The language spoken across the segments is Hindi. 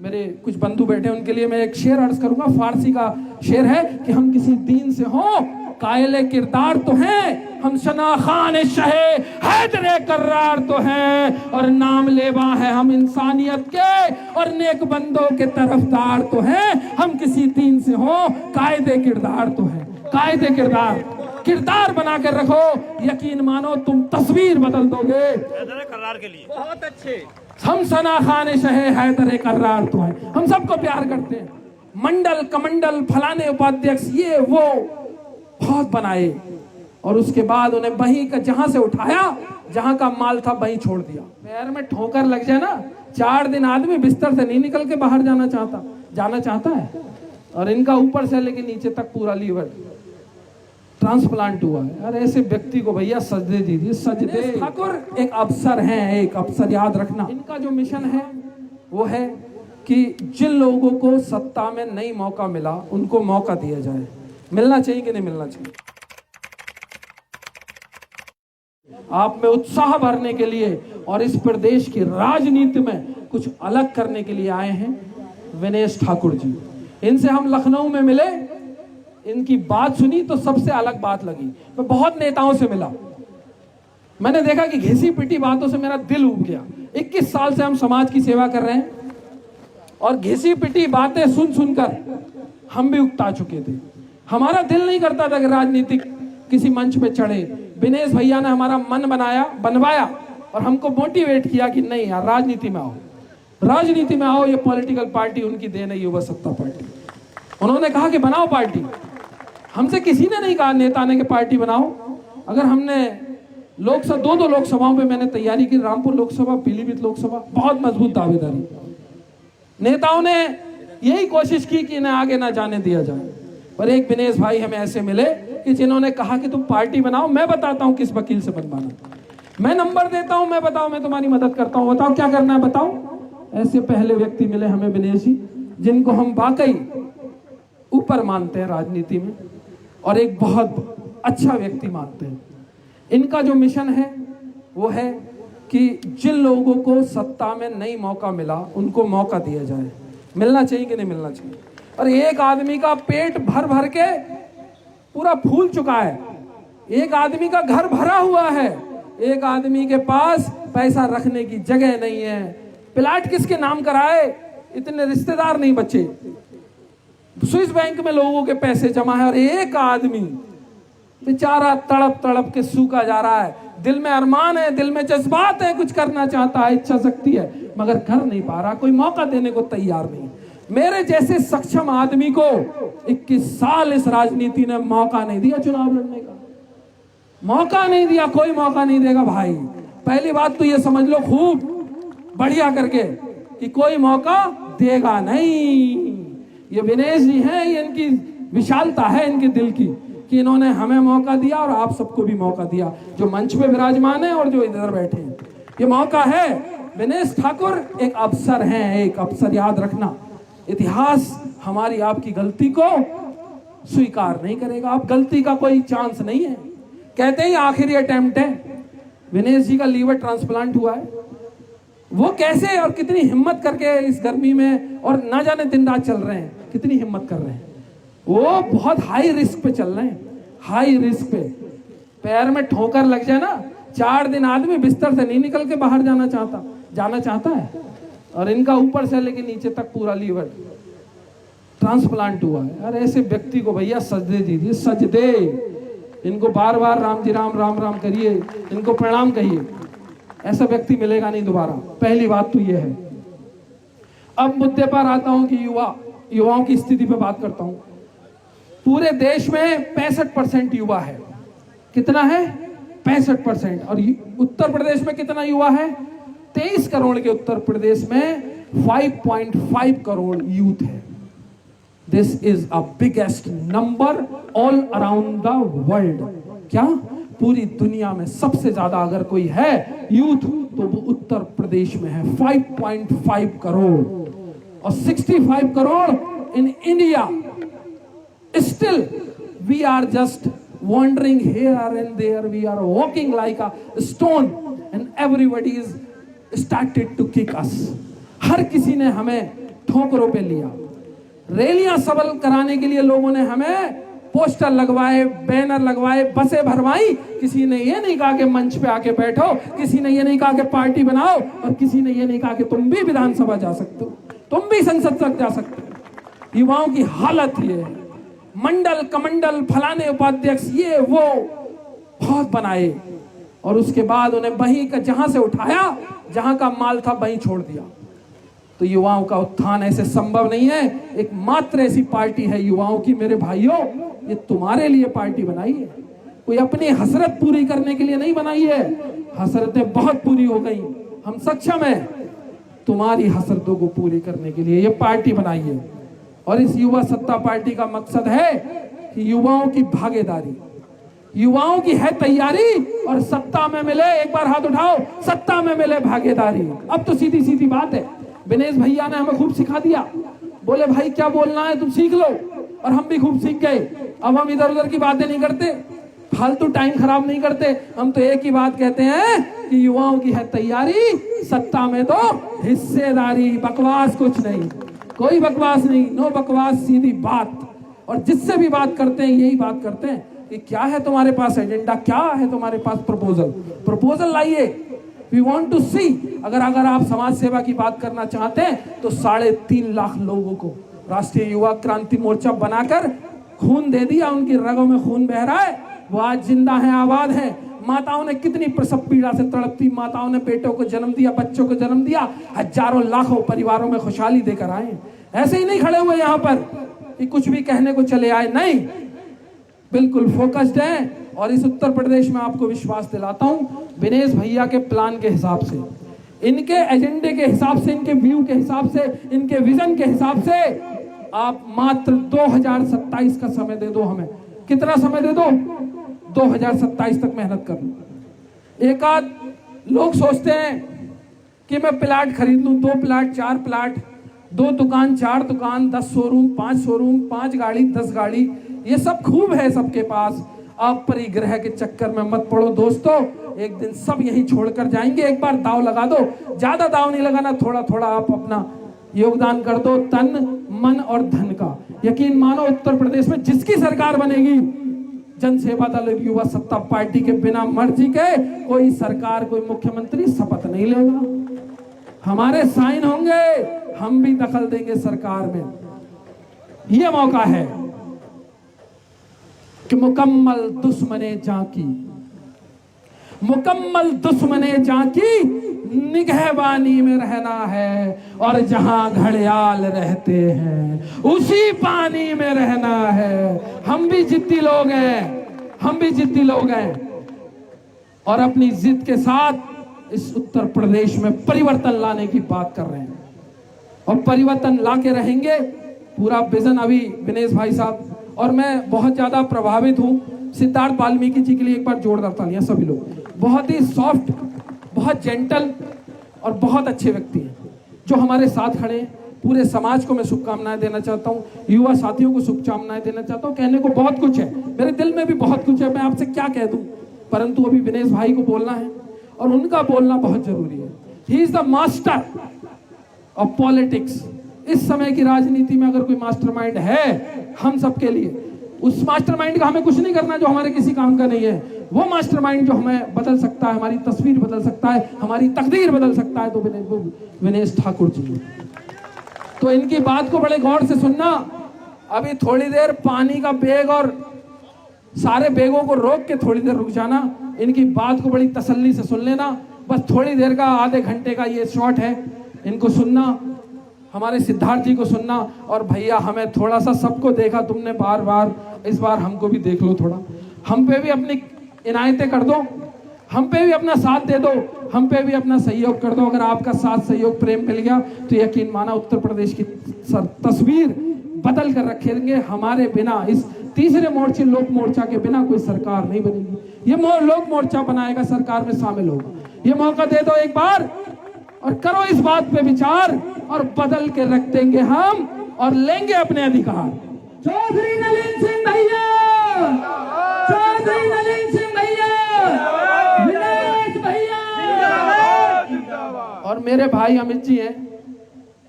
मेरे कुछ बंधु बैठे उनके लिए मैं एक शेर अर्ज करूंगा। फारसी का शेर है कि हम किसी दीन से हो कायले किरदार तो हैं, हम शना खान शहे हैदर कर्रार तो हैं, और नाम लेवा है हम इंसानियत के और नेक बंदों के तरफदार तो हैं। हम किसी दीन से हो कायदे किरदार तो हैं। कायदे किरदार बना कर रखो, यकीन मानो तुम तस्वीर बदल दोगे। हैदर कर्रार के लिए बहुत अच्छे। हम सना खान शहे हैदर कर्रार तो है, हम सबको प्यार करते हैं। मंडल कमंडल फलाने उपाध्यक्ष ये वो बहुत बनाए, और उसके बाद उन्हें वहीं का जहां से उठाया, जहां का माल था वहीं छोड़ दिया। पैर में ठोकर लग जाए ना, 4 दिन आदमी बिस्तर से नहीं निकल के बाहर जाना चाहता है। और इनका ऊपर से लेके नीचे तक पूरा लीवर ट्रांसप्लांट हुआ है। अरे ऐसे व्यक्ति को भैया सजदे दीजिए, सजदे। ठाकुर एक अफसर हैं, एक अफसर, याद रखना। इनका जो मिशन है वो है कि जिन लोगों को सत्ता में नहीं मौका मिला उनको मौका दिया जाए। मिलना चाहिए कि नहीं मिलना चाहिए? आप में उत्साह भरने के लिए और इस प्रदेश की राजनीति में कुछ अलग करने के लिए आए हैं विनेश ठाकुर जी। इनसे हम लखनऊ में मिले, इनकी बात सुनी तो सबसे अलग बात लगी। मैं बहुत नेताओं से मिला, मैंने देखा कि घिसी पिटी बातों से मेरा दिल उब गया। 21 साल से हम समाज की सेवा कर रहे हैं और घिसी पिटी बातें सुन सुनकर हम भी उकता चुके थे। हमारा दिल नहीं करता था कि राजनीतिक किसी मंच पे चढ़े। विनेश भैया ने हमारा मन बनवाया और हमको मोटिवेट किया कि नहीं यार, राजनीति में आओ। ये पॉलिटिकल पार्टी उनकी देन है, युवा सत्ता पार्टी। उन्होंने कहा कि बनाओ पार्टी। हमसे किसी ने नहीं कहा नेता ने कि पार्टी बनाओ। अगर हमने लोकसभा 2 लोकसभाओं पे मैंने तैयारी की, रामपुर लोकसभा, पीलीभीत लोकसभा, बहुत मजबूत दावेदारी। नेताओं ने यही कोशिश की कि इन्हें आगे ना जाने दिया जाए, पर एक विनेश भाई हमें ऐसे मिले कि जिन्होंने कहा कि तुम पार्टी बनाओ, मैं बताता हूं किस वकील से बनवाना, मैं नंबर देता हूं, मैं बताओ, मैं तुम्हारी मदद करता हूं, बताओ क्या करना है बताओ। ऐसे पहले व्यक्ति मिले हमें विनेश जी, जिनको हम वाकई ऊपर मानते हैं राजनीति में और एक बहुत अच्छा व्यक्ति मानते हैं। इनका जो मिशन है वो है कि जिन लोगों को सत्ता में नहीं मौका मिला उनको मौका दिया जाए। मिलना चाहिए कि नहीं मिलना चाहिए? और एक आदमी का पेट भर भर के पूरा फूल चुका है, एक आदमी का घर भरा हुआ है, एक आदमी के पास पैसा रखने की जगह नहीं है। प्लाट किसके नाम कराए? इतने रिश्तेदार नहीं बचे। स्विस बैंक में लोगों के पैसे जमा है और एक आदमी बेचारा तड़प तड़प के सूखा जा रहा है। दिल में अरमान है, दिल में जज्बात है, कुछ करना चाहता है, इच्छा शक्ति है, मगर कर नहीं पा रहा, कोई मौका देने को तैयार नहीं। मेरे जैसे सक्षम आदमी को 21 साल इस राजनीति ने मौका नहीं दिया, चुनाव लड़ने का मौका नहीं दिया, कोई मौका नहीं देगा भाई। पहली बात तो ये समझ लो खूब बढ़िया करके कि कोई मौका देगा नहीं। ये विनेश जी हैं, ये इनकी विशालता है इनके दिल की कि इन्होंने हमें मौका दिया और आप सबको भी मौका दिया, जो मंच पे विराजमान है और जो इधर बैठे हैं। ये मौका है। विनेश ठाकुर एक अफसर हैं, एक अफसर, याद रखना। इतिहास हमारी आपकी गलती को स्वीकार नहीं करेगा। अब गलती का कोई चांस नहीं है। कहते ही आखिरी अटेम्प्ट है। विनेश जी का लीवर ट्रांसप्लांट हुआ है, वो कैसे और कितनी हिम्मत करके इस गर्मी में, और ना जाने दिन रात चल रहे हैं, कितनी हिम्मत कर रहे हैं। वो बहुत हाई रिस्क पे चल रहे हैं, हाई रिस्क पे। पैर में ठोकर लग जाए ना, 4 दिन आदमी बिस्तर से नहीं निकल के बाहर जाना चाहता है। और इनका ऊपर से लेके नीचे तक पूरा लीवर ट्रांसप्लांट हुआ है। अरे ऐसे व्यक्ति को भैया सजदे दीजिए, सजदे। इनको बार बार राम जी राम राम राम करिए, इनको प्रणाम कहिए। ऐसा व्यक्ति मिलेगा नहीं दोबारा। पहली बात तो ये है। अब मुद्दे पर आता हूं कि युवाओं की स्थिति पे बात करता हूं। पूरे देश में 65% युवा है। कितना है? 65%। और उत्तर प्रदेश में कितना युवा है? 23 करोड़ के उत्तर प्रदेश में 5.5 करोड़ यूथ है। This is a biggest number all around the world. क्या? पूरी दुनिया में सबसे ज्यादा अगर कोई है यूथ तो वो उत्तर प्रदेश में है, 5.5 करोड़। और 65 crore in India. Still, we are just wandering here and there. We are walking like a stone, and everybody is started to kick us. हर किसी ने हमें ठोकरों पे लिया। रैलियां सबल कराने के लिए लोगों ने हमें पोस्टर लगवाए, बैनर लगवाए, बसें भरवाई। किसी ने ये नहीं कहा कि मंच पे आके बैठो, किसी ने ये नहीं कहा कि पार्टी बनाओ, और किसी ने ये नहीं कहा कि तुम भी विधानसभा जा सकते हो, तुम भी संसद तक जा सकते हो। युवाओं की हालत ये है। मंडल कमंडल, फलाने उपाध्यक्ष, ये वो बहुत बनाए, और उसके बाद उन्हें वहीं का जहां से उठाया, जहां का माल था वहीं छोड़ दिया। तो युवाओं का उत्थान ऐसे संभव नहीं है। एक मात्र ऐसी पार्टी है युवाओं की, मेरे भाइयों, ये तुम्हारे लिए पार्टी बनाई है, कोई अपनी हसरत पूरी करने के लिए नहीं बनाई है। हसरतें बहुत पूरी हो गई, हम सक्षम हैं तुम्हारी हसरतों को पूरी करने के लिए ये पार्टी बनाई है। और इस युवा सत्ता पार्टी का मकसद है कि युवाओं की भागीदारी, युवाओं की है तैयारी, और सत्ता में मिले, एक बार हाथ उठाओ, सत्ता में मिले भागीदारी। अब तो सीधी सीधी बात है, विनेश भैया ने हमें खूब सिखा दिया, बोले भाई क्या बोलना है तुम सीख लो, और हम भी खूब सीख गए। अब हम इधर उधर की बातें नहीं करते, फालतू टाइम खराब नहीं करते, हम तो एक ही बात कहते हैं कि युवाओं की है तैयारी, सत्ता में तो हिस्सेदारी। बकवास कुछ नहीं, कोई बकवास नहीं, नो बकवास, सीधी बात। और जिससे भी बात करते हैं यही बात करते हैं कि क्या है तुम्हारे पास एजेंडा, क्या है तुम्हारे पास प्रपोजल लाइए, वी वांट टू सी। अगर आप समाज सेवा की बात करना चाहते हैं तो 3.5 लाख लोगों को राष्ट्रीय युवा क्रांति मोर्चा बनाकर खून दे दिया, उनकी रगों में खून बह रहा है, वो आज जिंदा है, आबाद है। माताओं ने कितनी प्रसव पीड़ा से तड़पती माताओं ने बेटों को जन्म दिया, बच्चों को जन्म दिया, हजारों लाखों परिवारों में खुशहाली देकर आए। ऐसे ही नहीं खड़े हुए यहाँ पर कि कुछ भी कहने को चले आए, नहीं, बिल्कुल फोकस्ड है। और इस उत्तर प्रदेश में आपको विश्वास दिलाता हूं, विनेश भैया के प्लान के हिसाब से, इनके एजेंडे के हिसाब से, इनके व्यू के हिसाब से, इनके विजन के हिसाब से, आप मात्र 2027 का समय दे दो हमें। कितना समय दे दो? 2027 तक मेहनत कर लो। एक आध लोग सोचते हैं कि मैं प्लाट खरीद लूं, 2 प्लाट, 4 प्लाट, 2 दुकान, 4 दुकान, 10 शोरूम, 5 शोरूम, 5 गाड़ी, 10 गाड़ी, ये सब खूब है सबके पास। आप परिग्रह के चक्कर में मत पड़ो दोस्तों, एक दिन सब यही छोड़कर जाएंगे। एक बार दाव लगा दो, ज्यादा दाव नहीं लगाना, थोड़ा थोड़ा आप अपना योगदान कर दो, तन मन और धन का। यकीन मानो उत्तर प्रदेश में जिसकी सरकार बनेगी, जनसेवा दल युवा सत्ता पार्टी के बिना मर्जी के कोई सरकार, कोई मुख्यमंत्री शपथ नहीं लेगा। हमारे साइन होंगे, हम भी दखल देंगे सरकार में। यह मौका है कि मुकम्मल दुश्मने जाकी, मुकम्मल दुश्मने जाकी निगहबानी में रहना है, और जहां घड़ियाल रहते हैं उसी पानी में रहना है। हम भी जिद्दी लोग हैं, हम भी जिद्दी लोग हैं, और अपनी जिद के साथ इस उत्तर प्रदेश में परिवर्तन लाने की बात कर रहे हैं, और परिवर्तन लाके रहेंगे। पूरा विजन अभी विनेश भाई साहब, और मैं बहुत ज्यादा प्रभावित हूं सिद्धार्थ वाल्मीकि जी के लिए एक बार जोरदार तालियां सभी लोग। बहुत ही सॉफ्ट, बहुत जेंटल और बहुत अच्छे व्यक्ति हैं जो हमारे साथ खड़े हैं। पूरे समाज को मैं शुभकामनाएं देना चाहता हूं, युवा साथियों को शुभकामनाएं देना चाहता हूं। कहने को बहुत कुछ है, मेरे दिल में भी बहुत कुछ है, मैं आपसे क्या कह दूं, परंतु अभी विनेश भाई को बोलना है, और उनका बोलना बहुत जरूरी है। He is the master of politics. इस समय की राजनीति में अगर कोई मास्टरमाइंड है हम सबके लिए, उस मास्टरमाइंड का हमें कुछ नहीं करना जो हमारे किसी काम का नहीं है। वो मास्टरमाइंड जो हमें बदल सकता है, हमारी तस्वीर बदल सकता है, हमारी तकदीर बदल सकता है, तो विनेश ठाकुर जी। तो इनकी बात को बड़े गौर से सुनना। अभी थोड़ी देर पानी का बैग और सारे बैगों को रोक के थोड़ी देर रुक जाना, इनकी बात को बड़ी तसल्ली से सुन लेना। बस थोड़ी देर का, आधे घंटे का ये शॉट है, इनको सुनना, हमारे सिद्धार्थ जी को सुनना। और भैया हमें थोड़ा सा, सबको देखा तुमने बार बार, इस बार हमको भी देख लो थोड़ा, हम पे भी अपनी इनायतें कर दो, हम पे भी अपना साथ दे दो, हम पे भी अपना सहयोग कर दो। अगर आपका साथ सहयोग प्रेम मिल गया तो यकीन माना उत्तर प्रदेश की तस्वीर बदल कर रखेंगे। हमारे बिना, इस तीसरे मोर्चे लोक मोर्चा के बिना कोई सरकार नहीं बनेगी। ये लोक मोर्चा बनाएगा, सरकार में शामिल होगा। ये मौका दे दो एक बार, और करो इस बात पे विचार, और बदल के रख देंगे हम, और लेंगे अपने अधिकार। चौधरी नलिन सिंह भैया, चौधरी नलिन सिंह भैया, विनेश भैया, और मेरे भाई अमित जी हैं,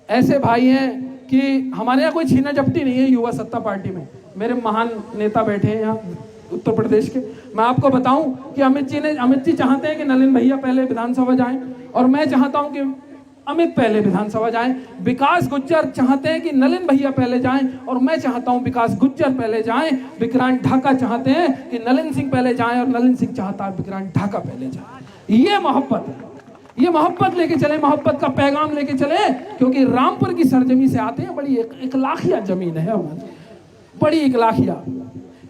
ऐसे भाई हैं कि हमारे यहाँ कोई छीना झपटी नहीं है युवा सत्ता पार्टी में। मेरे महान नेता बैठे हैं यहाँ उत्तर प्रदेश के। मैं आपको बताऊं कि अमित जी चाहते हैं कि नलिन भैया पहले विधानसभा जाएं, और मैं चाहता हूं कि अमित पहले विधानसभा जाएं। विकास गुज्जर चाहते हैं कि नलिन भैया पहले जाएं, और मैं चाहता हूं विकास गुज्जर पहले जाएं। विक्रांत ढाका चाहते हैं कि नलिन सिंह पहले जाएं, और नलिन सिंह चाहता है विक्रांत ढाका पहले जाए। ये मोहब्बत है, ये मोहब्बत लेके चले, मोहब्बत का पैगाम लेके चले, क्योंकि रामपुर की सरजमी से आते हैं। बड़ी इकलाखिया जमीन है हमारी, बड़ी इकलाखिया,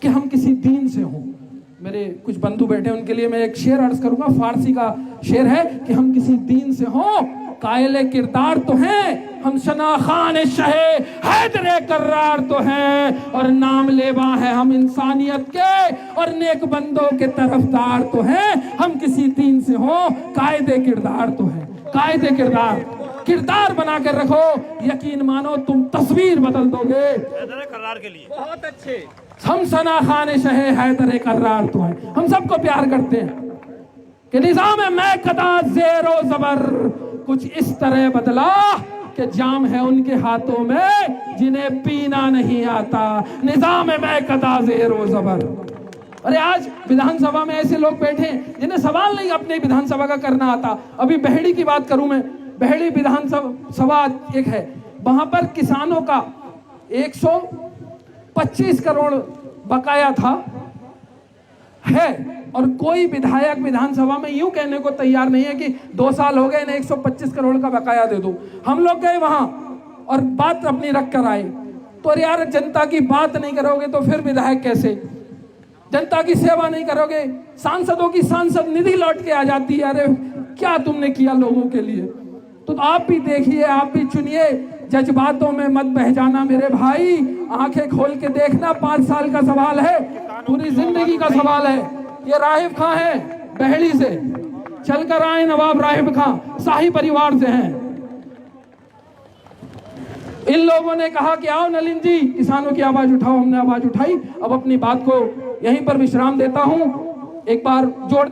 कि हम किसी दीन से हों। मेरे कुछ बंधु बैठे, उनके लिए मैं एक शेर अर्ज करूंगा। फारसी का शेर है कि हम किसी दीन से हों, कायले किरदार तो हैं हम, शना खान शहे हैदरे कर्रार तो हैं, और नाम लेवा है हम इंसानियत के, और नेक बंदों के तरफदार तो हैं। हम किसी दीन से हों, कायदे किरदार तो हैं। कायदे किरदार बना कर रखो, यकीन मानो तुम तस्वीर बदल दोगे। हैदर कर्रार के लिए बहुत अच्छे। हम सना खान शहे हैदर कर्रार तो हैं। हम सबको प्यार करते हैं कि निजाम मैं कदा ज़ेरो ज़बर कुछ इस तरह बदला कि जाम है उनके हाथों में जिन्हें पीना नहीं आता। निजाम मैं कदा ज़ेरो ज़बर। अरे आज विधानसभा में ऐसे लोग बैठे हैं जिन्हें सवाल नहीं अपने विधानसभा का करना आता। अभी बहेड़ी की बात करूं मैं, बहेड़ी विधानसभा एक है, वहां पर किसानों का 125 करोड़ बकाया था है, और कोई विधायक विधानसभा में यूं कहने को तैयार नहीं है कि 2 साल हो गए इन्हें 125 करोड़ का बकाया दे दो। हम लोग गए वहां और बात अपनी रख कर आए। तो अरे यार, जनता की बात नहीं करोगे तो फिर विधायक कैसे? जनता की सेवा नहीं करोगे, सांसदों की सांसद निधि लौट के आ जाती है। अरे क्या तुमने किया लोगों के लिए? तो आप भी देखिए, आप भी चुनिए, जज्बातों में मत बह जाना मेरे भाई। आंखें खोल के देखना, 5 साल का सवाल है, पूरी जिंदगी का सवाल है। ये राहिब खां है, बहेड़ी से चलकर आए नवाब राहिब खां, शाही परिवार से हैं। इन लोगों ने कहा कि आओ नलिन जी, किसानों की आवाज उठाओ। हमने आवाज उठाई। अब अपनी बात को यहीं पर विश्राम देता हूं। एक बार जोर